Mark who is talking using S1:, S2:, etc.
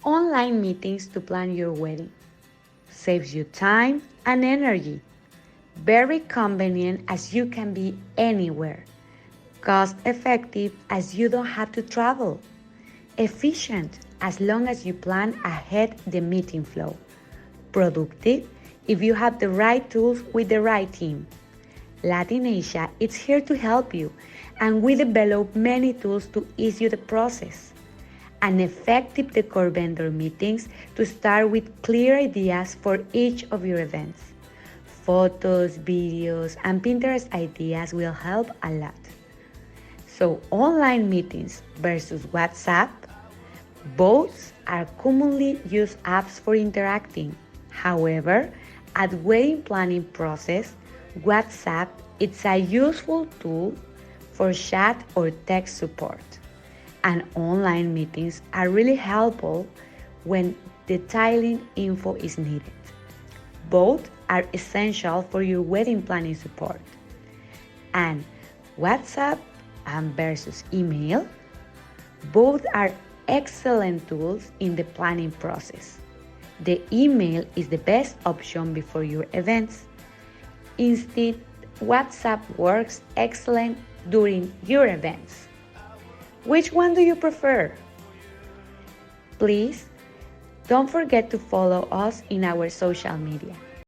S1: Online meetings to plan your wedding. Saves you time and energy. Very convenient as you can be anywhere. Cost effective as you don't have to travel. Efficient as long as you plan ahead the meeting flow. Productive if you have the right tools with the right team. Latin Asia is here to help you, and we develop many tools to ease you the process. And effective decor vendor meetings to start with clear ideas for each of your events. Photos, videos, and Pinterest ideas will help a lot. So, online meetings versus WhatsApp, both are commonly used apps for interacting. However, at wedding planning process, WhatsApp is a useful tool for chat or text support. And online meetings are really helpful when detailing info is needed. Both are essential for your wedding planning support. And WhatsApp versus email, both are excellent tools in the planning process. The email is the best option before your events. Instead, WhatsApp works excellent during your events. Which one do you prefer? Please don't forget to follow us in our social media.